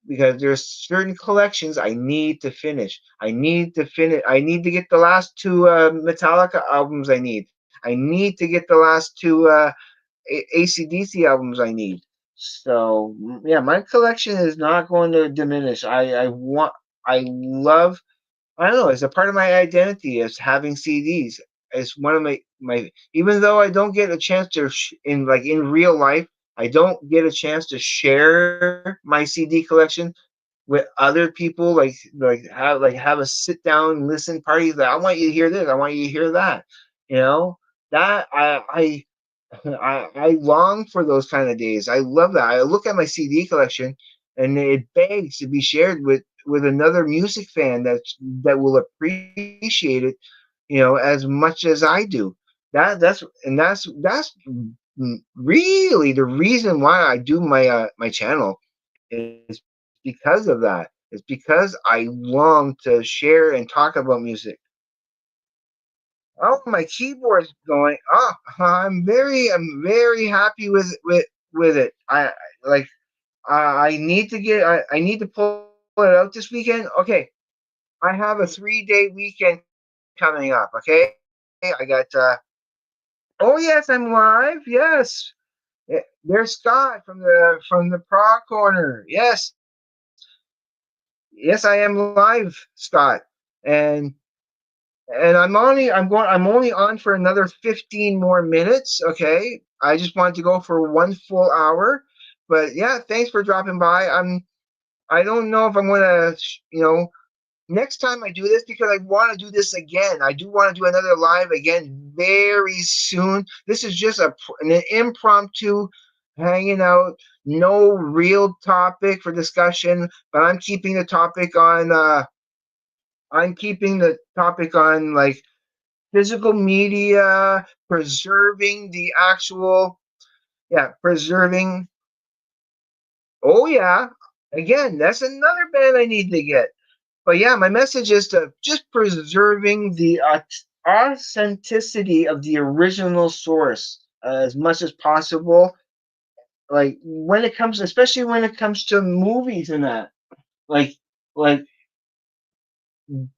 Because there's certain collections I need to finish. I need to get the last two Metallica albums I need. I need to get the last two AC/DC albums I need. So yeah, my collection is not going to diminish. I love I don't know. It's a part of my identity as having CDs. It's one of my. Even though I don't get a chance to in real life, I don't get a chance to share my CD collection with other people. Have a sit down listen party. That I want you to hear this. I want you to hear that. You know that I long for those kind of days. I love that. I look at my CD collection, and it begs to be shared with another music fan that will appreciate it, as much as I do. That's really the reason why I do my channel is because of that. It's because I long to share and talk about music. Oh, my keyboard's going. Oh, I'm very happy with it. Like I need to I need to pull it out this weekend. Okay, I have a 3-day weekend coming up. Okay, I got. Oh yes, I'm live. Yes, there's Scott from the Prague corner. Yes, I am live, Scott, and I'm only on for another 15 more minutes. Okay, I just wanted to go for one full hour, but yeah, thanks for dropping by. I don't know if I'm gonna next time I do this because I want to do this again. I do want to do another live again very soon. This is just an impromptu hanging out, no real topic for discussion, but I'm keeping the topic on like physical media, preserving the actual yeah, preserving oh yeah. Again, that's another band I need to get. But yeah, my message is to just preserving the authenticity of the original source as much as possible. Like when it comes, especially when it comes to movies and that, like like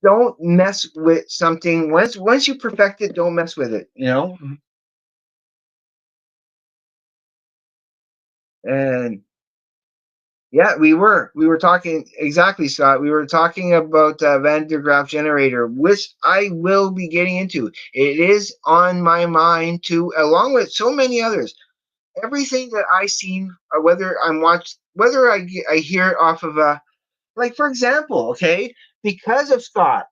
don't mess with something once you perfect it. Don't mess with it. You know, and yeah, we were talking exactly, Scott. We were talking about Van der Graaf generator, which I will be getting into. It is on my mind too, along with so many others. Everything that I seen, whether I'm watched, whether I hear it off of like for example, okay, because of Scott,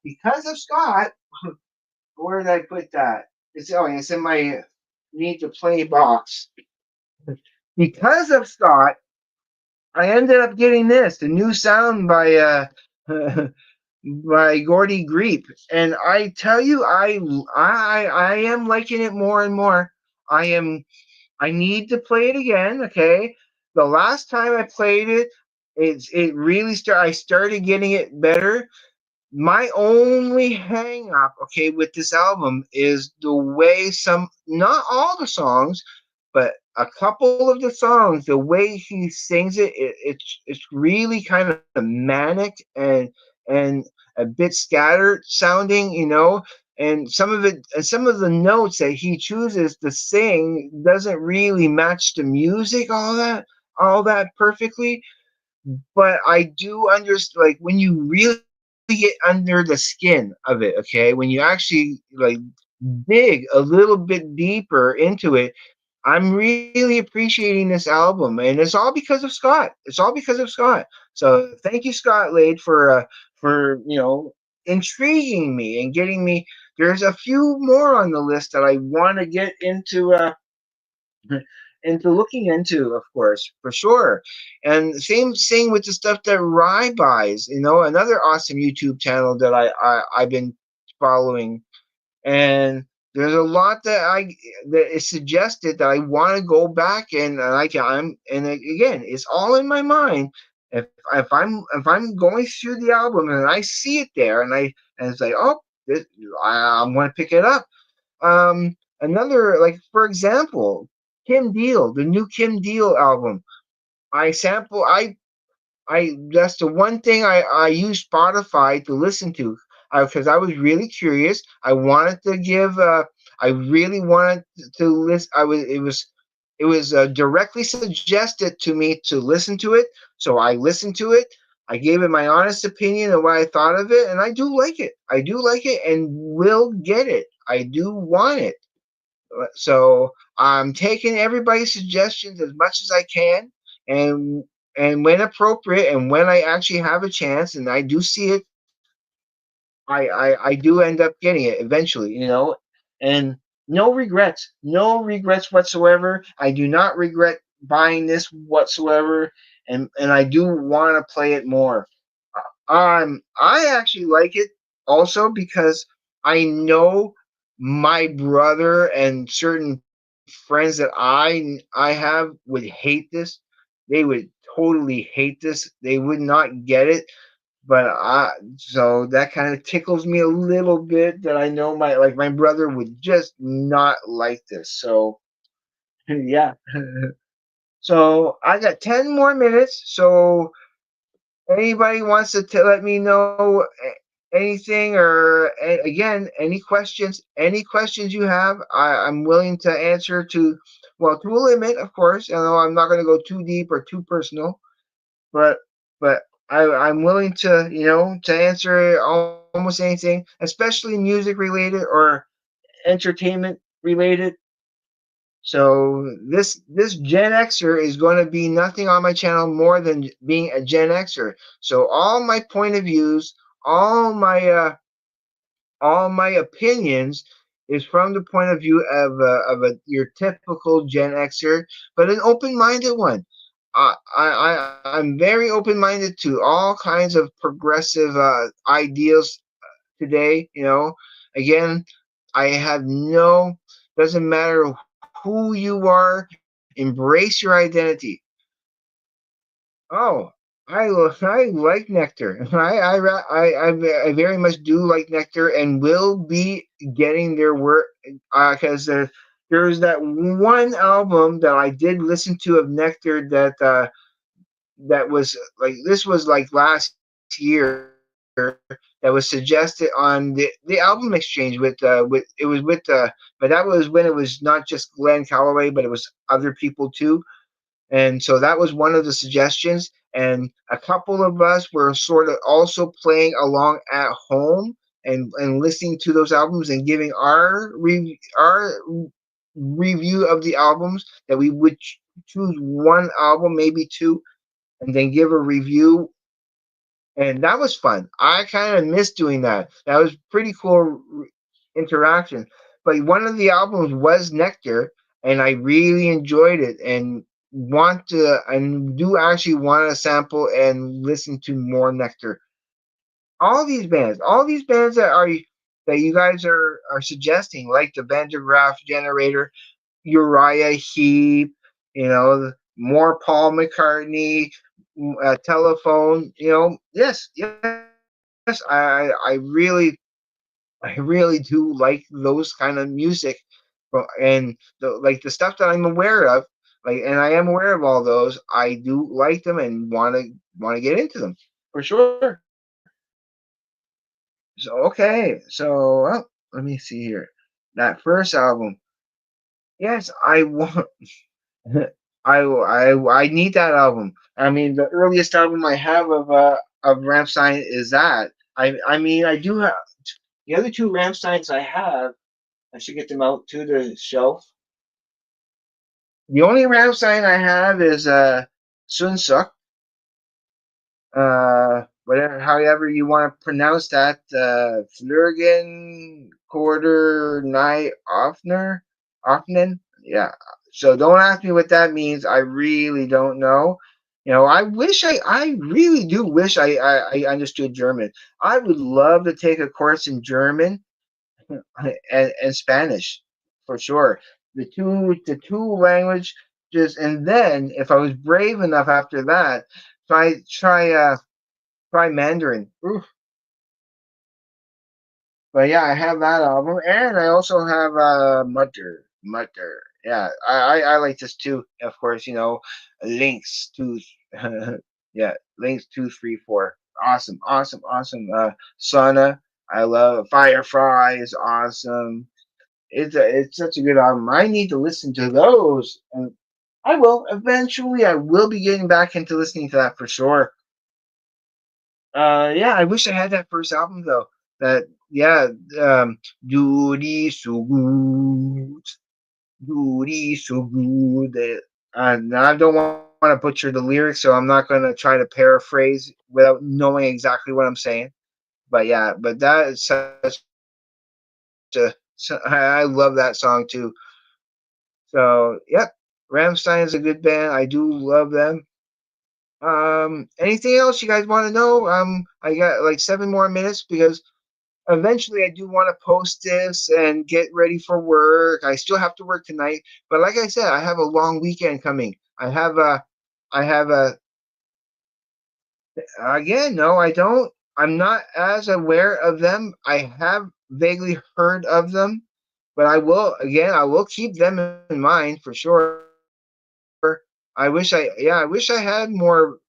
where did I put that? It's in my need to play box. Because of Scott, I ended up getting this, the new sound by by Gordy Greep, and I tell you, I am liking it more and more. I am. I need to play it again. Okay, the last time I played it, it really I started getting it better. My only hang up, okay, with this album is the way some, not all the songs, but a couple of the songs, the way he sings it's really kind of manic and a bit scattered sounding, you know, and some of the notes that he chooses to sing doesn't really match the music all that perfectly. But I do understand, like when you really get under the skin of it, okay, when you actually like dig a little bit deeper into it, I'm really appreciating this album, and it's all because of Scott. It's all because of Scott. So thank you, Scott Lade, for intriguing me and getting me. There's a few more on the list that I want to get into looking into, of course, for sure. And same thing with the stuff that Rye buys. You know, another awesome YouTube channel that I've been following, and there's a lot that is suggested that I want to go back and again, it's all in my mind. If I'm going through the album and I see it there and it's like, oh, I'm going to pick it up. Another, like for example, Kim Deal, the new Kim Deal album. I sample. I That's the one thing I use Spotify to listen to because I was really curious. I wanted to give. I really wanted to listen. It was directly suggested to me to listen to it, so I listened to it. I gave it my honest opinion of what I thought of it, and I do like it. I do like it, and will get it. I do want it. So I'm taking everybody's suggestions as much as I can, and when appropriate, and when I actually have a chance, and I do see it, I do end up getting it eventually, you know, and no regrets whatsoever. I do not regret buying this whatsoever, and I do want to play it more. I actually like it also because I know my brother and certain friends that I have would hate this. They would totally hate this. They would not get it. But I so that kind of tickles me a little bit that I know my brother would just not like this. So yeah. So I got 10 more minutes. So anybody wants to let me know anything or again any questions you have, I'm willing to answer to, well, to a limit, of course. I know I'm not going to go too deep or too personal, but but I'm willing to, to answer almost anything, especially music related or entertainment related. So this Gen Xer is going to be nothing on my channel more than being a Gen Xer. So all my point of views, all my all my opinions is from the point of view of your typical Gen Xer, but an open-minded one. I'm very open-minded to all kinds of progressive ideals today. Again, I have no, doesn't matter who you are, embrace your identity. Oh, I like Nectar. I very much do like Nectar, and will be getting their work because there's that one album that I did listen to of Nectar that was like this was like last year that was suggested on the album exchange with it was but that was when it was not just Glenn Calloway, but it was other people too. And so that was one of the suggestions. And a couple of us were sort of also playing along at home and listening to those albums and giving our review of the albums that we would choose one album, maybe two, and then give a review. And that was fun. I kind of missed doing that. That was pretty cool interaction. But one of the albums was Nectar, and I really enjoyed it and do actually want to sample and listen to more Nectar. All these bands that you guys are suggesting, like the Vandergraaf Generator, Uriah Heep, more Paul McCartney, Telephone. Yes, I really do like those kind of music, and like the stuff that I'm aware of, like, and I am aware of all those. I do like them and want to get into them for sure. So okay, so let me see here. That first album, yes, I want. I need that album. I mean, the earliest album I have of Rammstein is that. I mean, I do have the other two Rammsteins I have. I should get them out to the shelf. The only Rammstein I have is Sun Suk, whatever, however you want to pronounce that, Flurgen Quarter Night Offnen. Yeah. So don't ask me what that means. I really don't know. I really do wish I understood German. I would love to take a course in German and Spanish for sure. The two language just, and then if I was brave enough after that, try Mandarin. Oof. But yeah, I have that album, and I also have Mutter. Yeah, I like this too. Of course, Links to yeah, Links 234. Awesome. Sauna, I love Firefly is awesome. It's such a good album. I need to listen to those, and I will eventually. I will be getting back into listening to that for sure. Yeah, I wish I had that first album though. That yeah, Duty so good, Duty so good. Now I don't want to butcher the lyrics, so I'm not going to try to paraphrase without knowing exactly what I'm saying. But yeah, but that is such I love that song too. So yep, Ramstein is a good band. I do love them. Anything else you guys want to know? I got like 7 more minutes because eventually I do want to post this and get ready for work. I still have to work tonight, but like I said, I have a long weekend coming. I have a again. No, I don't. I'm not as aware of them. I have vaguely heard of them, but I will keep them in mind for sure. I wish I had more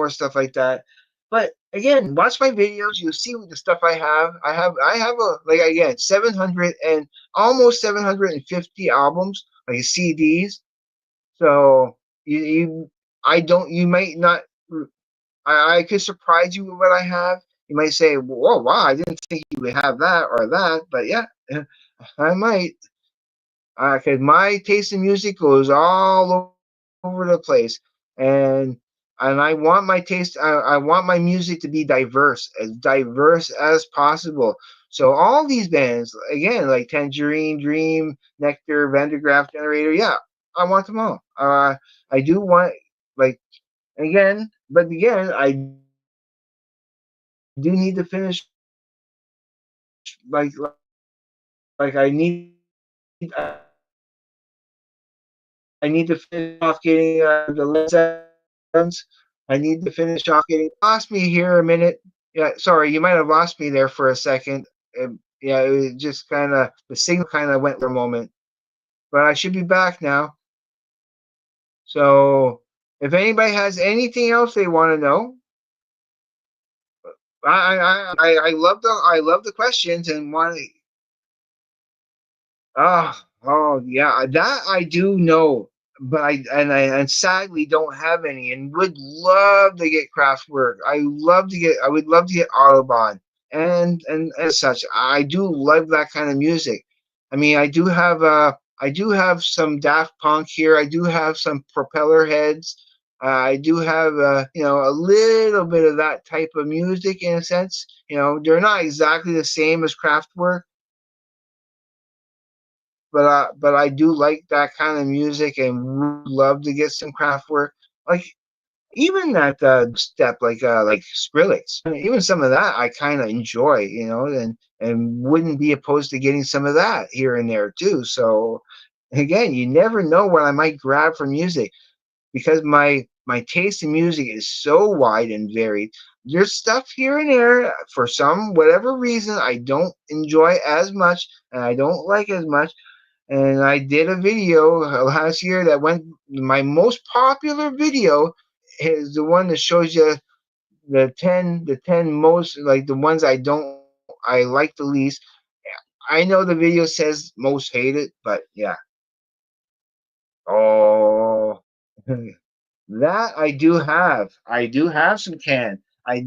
stuff like that. But again, watch my videos. You'll see the stuff I have. I have a like again 700 and almost 750 albums, like CDs. So you I don't you might not I could surprise you with what I have. You might say, "Whoa, wow! I didn't think you would have that or that," but yeah, I might. Because my taste in music goes all over the place, and and I want my taste. I want my music to be diverse as possible. So all these bands, again, like Tangerine Dream, Nectar, Vandergraaf Generator, yeah, I want them all. I do want like again, I do need to finish like I need to finish off getting the Led Zeppelins. I need to finish off getting. Lost me here a minute. Yeah, sorry, you might have lost me there for a second. Yeah, it was just kind of the signal kind of went for a moment, but I should be back now. So if anybody has anything else they want to know, I love the questions and want. Oh, yeah, that I do know, but I sadly don't have any, and would love to get Kraftwerk. I would love to get Autobahn, and as such, I do love that kind of music. I mean, I do have some Daft Punk here. I do have some Propeller Heads. I do have a little bit of that type of music in a sense. They're not exactly the same as Kraftwerk, but I do like that kind of music and would love to get some craft work. Like even that step, like Skrillex, I mean, even some of that I kind of enjoy, and wouldn't be opposed to getting some of that here and there too. So again, you never know what I might grab for music because my taste in music is so wide and varied. There's stuff here and there for some whatever reason I don't enjoy as much and I don't like as much, and I did a video last year that went. My most popular video is the one that shows you the ten most, like the ones I like the least. I know the video says most hated, but yeah. Oh, that I do have. I do have some can. I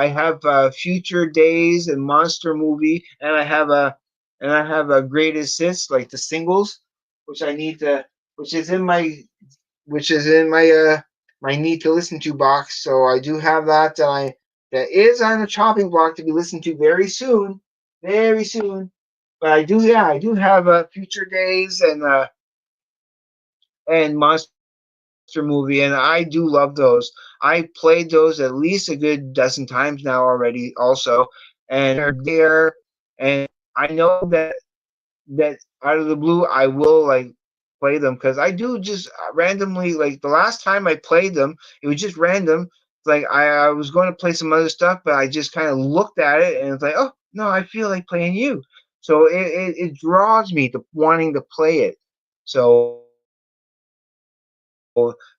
have Future Days and Monster Movie, and I have a Greatest Hits, like the singles, which I need to, which is in my which is in my need to listen to box. So I do have that is on the chopping block to be listened to very soon. But I do have Future Days and Monster Movie, and I do love those. I played those at least a good dozen times now already, also, and they're there. And I know that out of the blue, I will like play them because I do just randomly. Like the last time I played them, it was just random. Like I was going to play some other stuff, but I just kind of looked at it and it's like, oh no, I feel like playing you. So it draws me to wanting to play it. So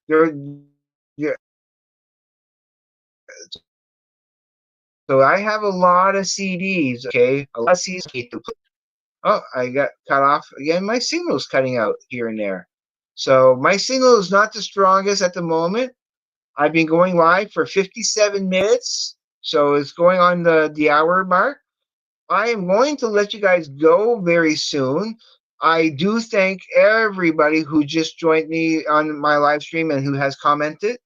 there, so I have a lot of CDs, okay? A lot of CDs to play. Oh, I got cut off again. My signal's cutting out here and there. So my signal is not the strongest at the moment. I've been going live for 57 minutes. So it's going on the hour mark. I am going to let you guys go very soon. I do thank everybody who just joined me on my live stream and who has commented.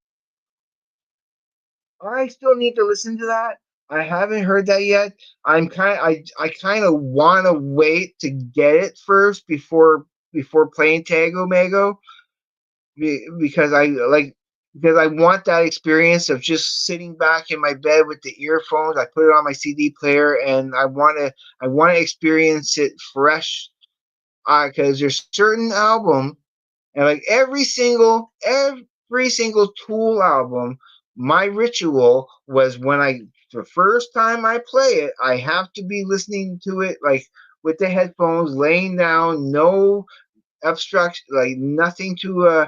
I still need to listen to that. I haven't heard that yet. I kind of want to wait to get it first before playing Tago Mago because I want that experience of just sitting back in my bed with the earphones. I put it on my CD player and I want to experience it fresh because there's certain album and like every single Tool album, my ritual was when the first time I play it, I have to be listening to it like with the headphones, laying down, no obstruction, like nothing to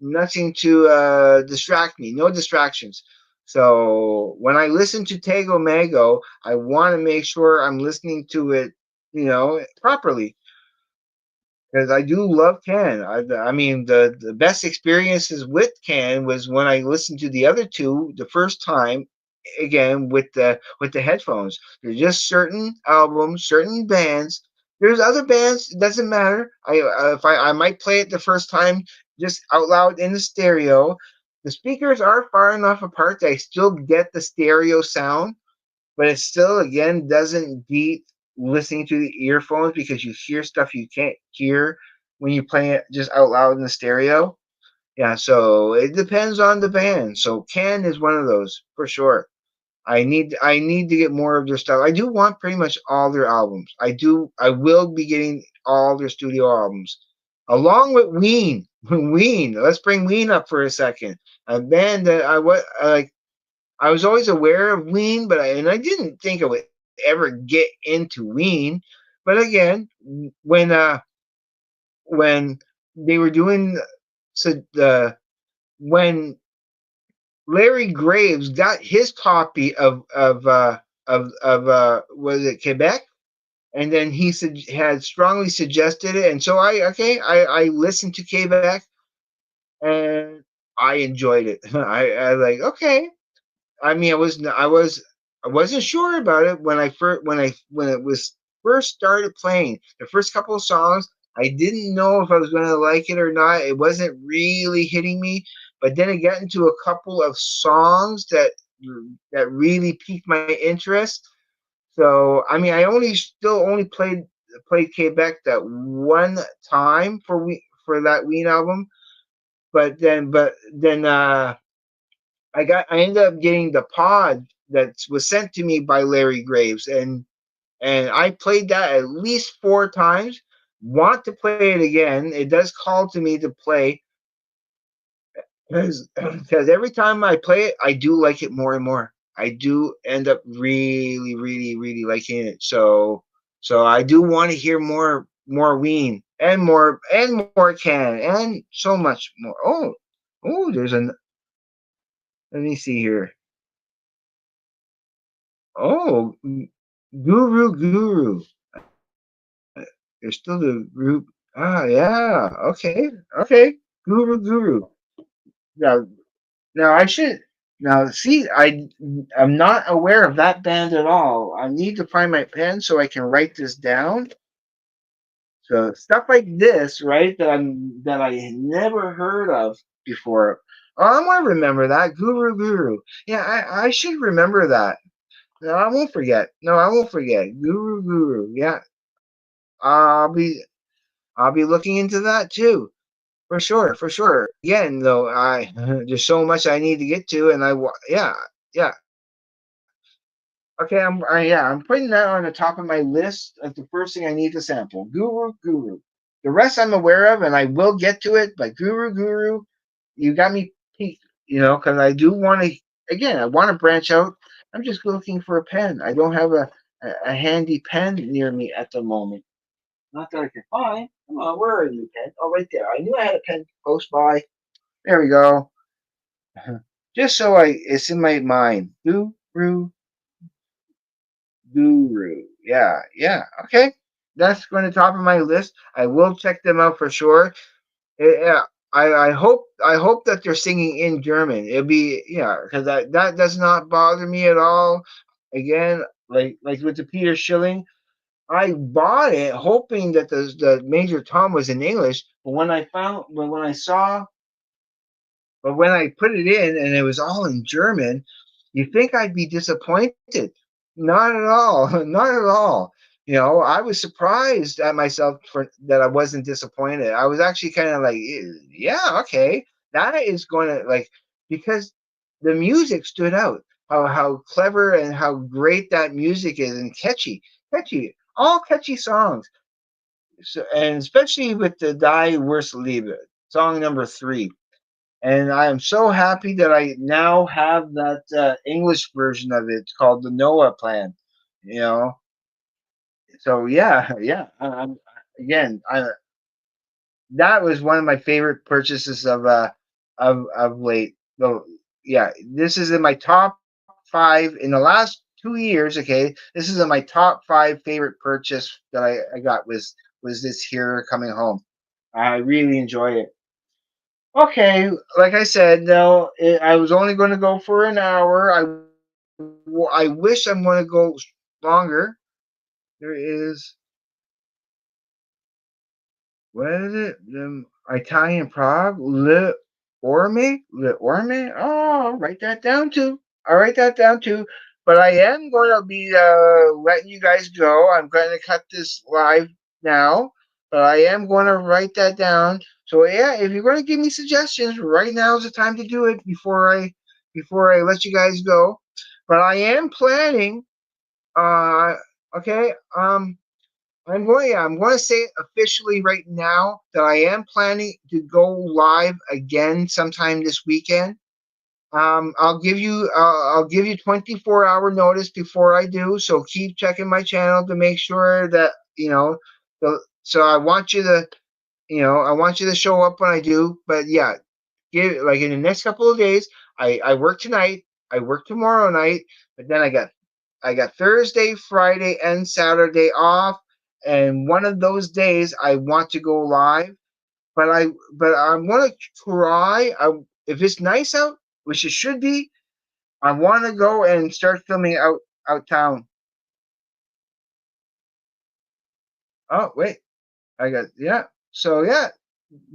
nothing to distract me, no distractions. So when I listen to Tego Mago, I want to make sure I'm listening to it, properly because I do love Can. I mean, the best experiences with Can was when I listened to the other two the first time, again with the headphones. There's just certain albums, certain bands. There's other bands. It doesn't matter. If I might play it the first time just out loud in the stereo. The speakers are far enough apart that I still get the stereo sound, but it still again doesn't beat listening to the earphones because you hear stuff you can't hear when you play it just out loud in the stereo. Yeah, so it depends on the band. So Can is one of those for sure. I need to get more of their stuff. I do want pretty much all their albums. I will be getting all their studio albums along with Ween. Ween. Let's bring Ween up for a second. A band that I was like. I was always aware of Ween, and I didn't think I would ever get into Ween. But again, when uh, when they were doing so when Larry Graves got his copy of was it Quebec, and then had strongly suggested it, and so I listened to Quebec, and I enjoyed it. I like okay. I mean, I wasn't sure about it when it was first started playing. The first couple of songs, I didn't know if I was going to like it or not. It wasn't really hitting me, but then it got into a couple of songs that really piqued my interest. So, I mean, I only played Quebec that one time for that Ween album, but then I ended up getting the pod that was sent to me by Larry Graves, and I played that at least 4 times. Want to play it again? It does call to me to play because every time I play it, I do like it more and more. I do end up really, really, really liking it. So I do want to hear more Ween and more Can and so much more. Oh, there's an. Let me see here. Oh, Guru. There's still the group. Ah, yeah. Okay. Guru. Now, now I should. Now, see, I'm not aware of that band at all. I need to find my pen so I can write this down. So stuff like this, right? That I never heard of before. Oh, I want to remember that Guru. Yeah, I should remember that. No, I won't forget. No, I won't forget. Guru. Yeah, I'll be I'll be looking into that too, for sure. Again, though, I there's so much I need to get to, and yeah. Okay, I'm putting that on the top of my list as the first thing I need to sample. Guru. The rest I'm aware of, and I will get to it. But Guru, you got me peaked, because I do want to. Again, I want to branch out. I'm just looking for a pen. I don't have a handy pen near me at the moment. Not that I can find. Come on, where are you, pen? Oh, right there. I knew I had a pen close by. There we go. Just so it's in my mind. Guru. Yeah. Okay. That's going to top of my list. I will check them out for sure. Yeah. I hope that they're singing in German. It'll be because that does not bother me at all. Again, like with the Peter Schilling, I bought it hoping that the Major Tom was in English, but when I saw but when I put it in and it was all in German, you think I'd be disappointed. Not at all. Not at all. I was surprised at myself for that I wasn't disappointed. I was actually kind of like, yeah, okay. That is going to because the music stood out. How clever and how great that music is and all catchy songs. So, and especially with the Die Worst Liebe, song number 3, and I am so happy that I now have that English version of it called the Noah Plan. You know, so yeah. Again, that was one of my favorite purchases of late. So yeah, this is in my top 5 in the last 2 years. Okay, this is in my top 5 favorite purchase that I got was this here coming home. I really enjoy it. Okay, like I said, no, I was only going to go for an hour. I wish I'm going to go longer. There is what is it? The Italian Prague, Le Orme. Oh, I'll write that down too. I'll write that down too. But I am going to be letting you guys go. I'm going to cut this live now, but I am going to write that down. So yeah, if you're going to give me suggestions, right now is the time to do it before I let you guys go. But I am planning. Uh, okay. I'm going to say it officially right now that I am planning to go live again sometime this weekend. I'll give you 24-hour notice before I do. So keep checking my channel to make sure that So I want you to I want you to show up when I do. But yeah, give like in the next couple of days. I work tonight. I work tomorrow night. But then I got Thursday, Friday, and Saturday off. And one of those days I want to go live. But I want to try. If it's nice out, which it should be, I want to go and start filming out town. Oh wait, I got yeah. So yeah,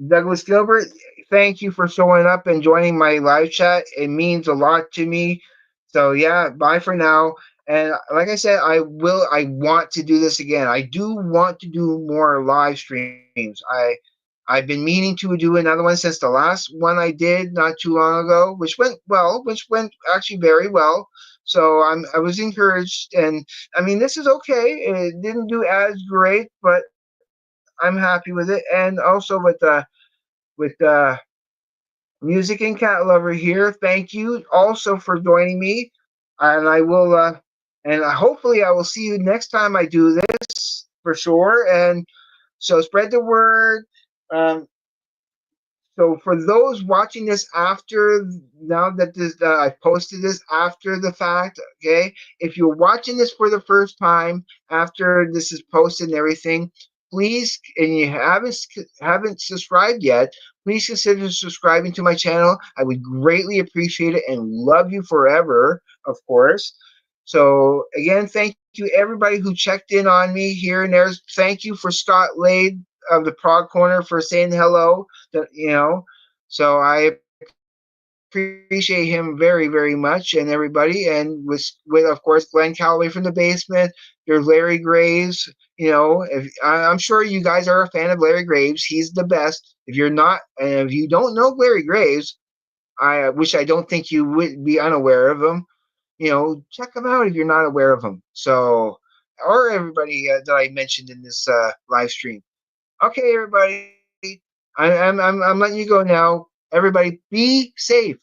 Douglas Gilbert, thank you for showing up and joining my live chat. It means a lot to me. So yeah, bye for now. And like I said, I want to do this again. I do want to do more live streams. I've been meaning to do another one since the last one I did not too long ago, which went actually very well. So I was encouraged, and I mean this is okay. It didn't do as great, but I'm happy with it. And also with Music and Cat Lover here. Thank you also for joining me, and I will hopefully I will see you next time I do this for sure. And so spread the word. Um, so for those watching this after now that this I posted this after the fact, okay? If you're watching this for the first time after this is posted and everything, please and you haven't subscribed yet, please consider subscribing to my channel. I would greatly appreciate it and love you forever, of course. So again, thank you everybody who checked in on me here and there. Thank you for Scott Lade of the Prog Corner for saying hello. So I appreciate him very, very much, and everybody, and with of course Glenn Calloway from the basement. There's Larry Graves. If I'm sure you guys are a fan of Larry Graves, he's the best. If you're not, and if you don't know Larry Graves, which I don't think you would be unaware of him. Check him out if you're not aware of him. So, or everybody that I mentioned in this live stream. Okay, everybody. I'm letting you go now. Everybody, be safe.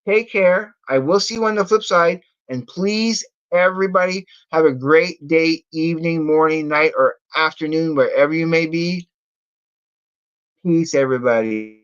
Take care. I will see you on the flip side. And please, everybody, have a great day, evening, morning, night, or afternoon, wherever you may be. Peace, everybody.